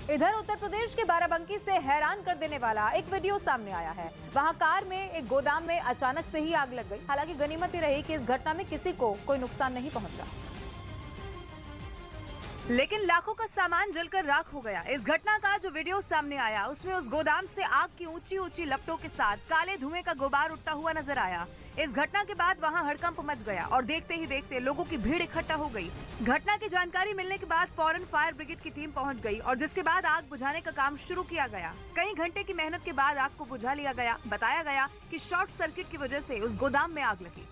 इधर उत्तर प्रदेश के बाराबंकी से हैरान कर देने वाला एक वीडियो सामने आया है। वहां कार में एक गोदाम में अचानक से ही आग लग गई। हालांकि गनीमत ही रही कि इस घटना में किसी को कोई नुकसान नहीं पहुंचा, लेकिन लाखों का सामान जलकर राख हो गया। इस घटना का जो वीडियो सामने आया उसमें उस गोदाम से आग की ऊंची ऊंची लपटों के साथ काले धुएं का गुबार उठता हुआ नजर आया। इस घटना के बाद वहां हड़कंप मच गया और देखते ही देखते लोगों की भीड़ इकट्ठा हो गई। घटना की जानकारी मिलने के बाद फौरन फायर ब्रिगेड की टीम पहुंच गई और जिसके बाद आग बुझाने का काम शुरू किया गया। कई घंटे की मेहनत के बाद आग को बुझा लिया गया। बताया गया कि शॉर्ट सर्किट की वजह से उस गोदाम में आग लगी।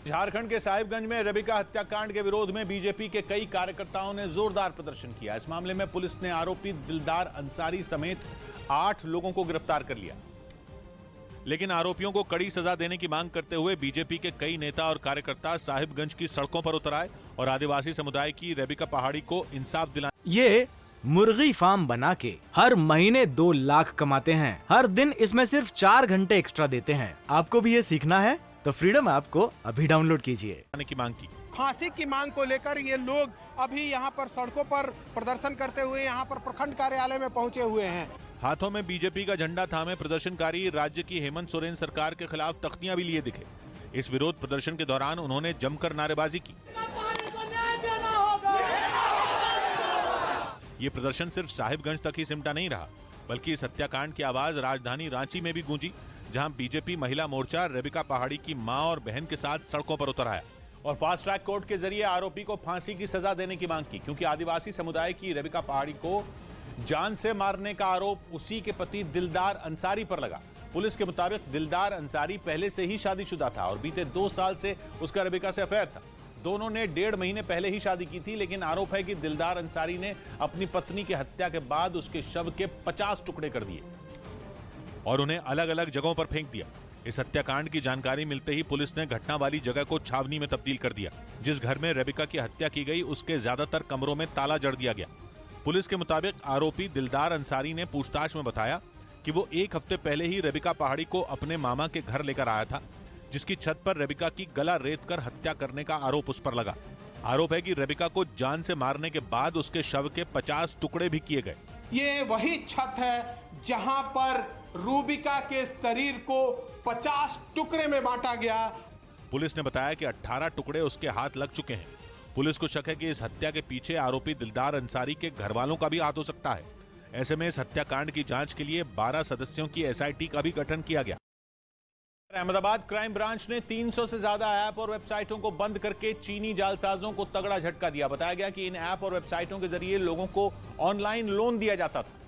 झारखंड के साहिबगंज में रेबिका हत्याकांड के विरोध में बीजेपी के कई कार्यकर्ताओं ने जोरदार प्रदर्शन किया। इस मामले में पुलिस ने आरोपी दिलदार अंसारी समेत 8 लोगों को गिरफ्तार कर लिया, लेकिन आरोपियों को कड़ी सजा देने की मांग करते हुए बीजेपी के कई नेता और कार्यकर्ता साहिबगंज की सड़कों पर उतर आए और आदिवासी समुदाय की रेबिका पहाड़ी को इंसाफ दिलाने। ये मुर्गी फार्म बना के हर महीने 2 लाख कमाते हैं। हर दिन इसमें सिर्फ 4 घंटे एक्स्ट्रा देते हैं। आपको भी ये सीखना है तो फ्रीडम ऐप को अभी डाउनलोड कीजिए। की मांग की फांसी की मांग को लेकर ये लोग अभी यहाँ पर सड़कों पर प्रदर्शन करते हुए यहाँ पर प्रखंड कार्यालय में पहुंचे हुए हैं। हाथों में बीजेपी का झंडा थामे प्रदर्शनकारी राज्य की हेमंत सोरेन सरकार के खिलाफ तख्तियां भी लिए दिखे। इस विरोध प्रदर्शन के दौरान उन्होंने जमकर नारेबाजी की। ये प्रदर्शन सिर्फ साहिबगंज तक ही सिमटा नहीं रहा, बल्कि इस हत्याकांड की आवाज राजधानी रांची में भी गूंजी, जहां बीजेपी महिला मोर्चा रेबिका पहाड़ी की मां और बहन के साथ सड़कों पर उतर आया और फास्ट ट्रैक कोर्ट के जरिए आरोपी को फांसी की सजा देने की मांग की, क्योंकि आदिवासी समुदाय की रेबिका पहाड़ी को जान से मारने का आरोप उसी के पति दिलदार अंसारी पर लगा। पुलिस के मुताबिक दिलदार अंसारी पहले से ही शादीशुदा था और बीते 2 साल से उसका रेबिका से अफेयर था। दोनों ने 1.5 महीने पहले ही शादी की थी, लेकिन आरोप है कि दिलदार अंसारी ने अपनी पत्नी की हत्या के बाद उसके शव के 50 टुकड़े कर दिए और उन्हें अलग अलग जगहों पर फेंक दिया। इस हत्याकांड की जानकारी मिलते ही पुलिस ने घटना वाली जगह को छावनी में तब्दील कर दिया। जिस घर में रेबिका की हत्या की गई उसके ज्यादातर कमरों में ताला जड़ दिया गया। पुलिस के मुताबिक आरोपी दिलदार अंसारी ने पूछताछ में बताया कि वो 1 हफ्ते पहले ही रेबिका पहाड़ी को अपने मामा के घर लेकर आया था, जिसकी छत पर रेबिका की गला रेत कर हत्या करने का आरोप उस पर लगा। आरोप है कि रेबिका को जान से मारने के बाद उसके शव के 50 टुकड़े भी किए गए। ये वही छत है जहां पर रूबिका के शरीर को 50 टुकड़े में बांटा गया। पुलिस ने बताया कि 18 टुकड़े उसके हाथ लग चुके हैं। पुलिस को शक है कि इस हत्या के पीछे आरोपी दिलदार अंसारी के घर वालों का भी हाथ हो सकता है। ऐसे में इस हत्याकांड की जांच के लिए 12 सदस्यों की SIT का भी गठन किया गया। अहमदाबाद क्राइम ब्रांच ने 300 से ज्यादा ऐप और वेबसाइटों को बंद करके चीनी जालसाजों को तगड़ा झटका दिया। बताया गया कि इन ऐप और वेबसाइटों के जरिए लोगों को ऑनलाइन लोन दिया जाता था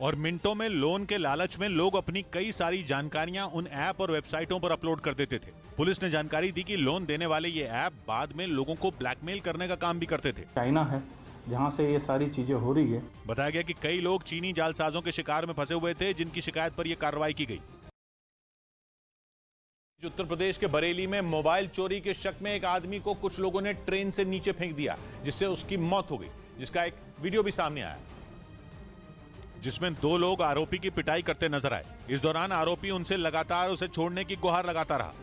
और मिनटों में लोन के लालच में लोग अपनी कई सारी जानकारियां उन ऐप और वेबसाइटों पर अपलोड कर देते थे। पुलिस ने जानकारी दी कि लोन देने वाले ये ऐप बाद में लोगों को ब्लैकमेल करने का काम भी करते थे। चाइना है जहां से ये सारी चीजें हो रही है। बताया गया कि कई लोग चीनी जालसाजों के शिकार में फंसे हुए थे, जिनकी शिकायत पर यह कार्रवाई की गई। उत्तर प्रदेश के बरेली में मोबाइल चोरी के शक में एक आदमी को कुछ लोगों ने ट्रेन से नीचे फेंक दिया, जिससे उसकी मौत हो गई, जिसका एक वीडियो भी सामने आया, जिसमें 2 लोग आरोपी की पिटाई करते नजर आए। इस दौरान आरोपी उनसे लगातार उसे छोड़ने की गुहार लगाता रहा।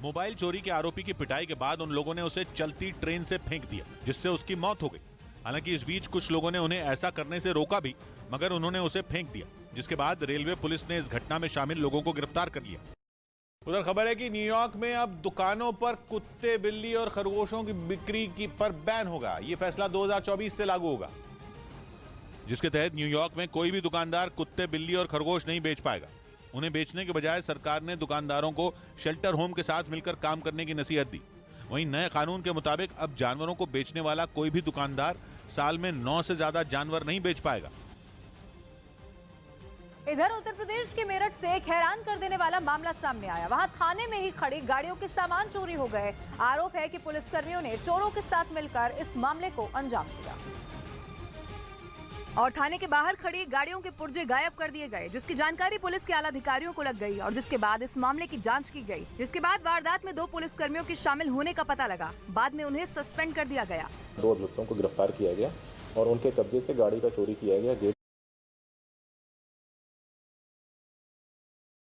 मोबाइल चोरी के आरोपी की पिटाई के बाद उन लोगों ने उसे चलती ट्रेन से फेंक दिया, जिससे उसकी मौत हो गई। हालांकि इस बीच कुछ लोगों ने उन्हें ऐसा करने से रोका भी, मगर उन्होंने उसे फेंक दिया, जिसके बाद रेलवे पुलिस ने इस घटना में शामिल लोगों को गिरफ्तार कर लिया। उधर खबर है कि न्यूयॉर्क में अब दुकानों पर कुत्ते, बिल्ली और खरगोशों की बिक्री पर बैन होगा। यह फैसला 2024 से लागू होगा, जिसके तहत न्यूयॉर्क में कोई भी दुकानदार कुत्ते, बिल्ली और खरगोश नहीं बेच पाएगा। उन्हें बेचने के बजाय सरकार ने दुकानदारों को शेल्टर होम के साथ मिलकर काम करने की नसीहत दी। वहीं नए कानून के मुताबिक अब जानवरों को बेचने वाला कोई भी दुकानदार साल में 9 से ज्यादा जानवर नहीं बेच पाएगा। इधर उत्तर प्रदेश के मेरठ से एक हैरान कर देने वाला मामला सामने आया। वहां थाने में ही खड़ी गाड़ियों के सामान चोरी हो गए। आरोप है कि पुलिसकर्मियों ने चोरों के साथ मिलकर इस मामले को अंजाम दिया और थाने के बाहर खड़ी गाड़ियों के पुर्जे गायब कर दिए गए, जिसकी जानकारी पुलिस के आला अधिकारियों को लग गई और जिसके बाद इस मामले की जांच की गई। जिसके बाद वारदात में 2 पुलिसकर्मियों के शामिल होने का पता लगा। बाद में उन्हें सस्पेंड कर दिया गया। 2 अभियुक्तों को गिरफ्तार किया गया और उनके कब्जे से गाड़ी का चोरी किया गया।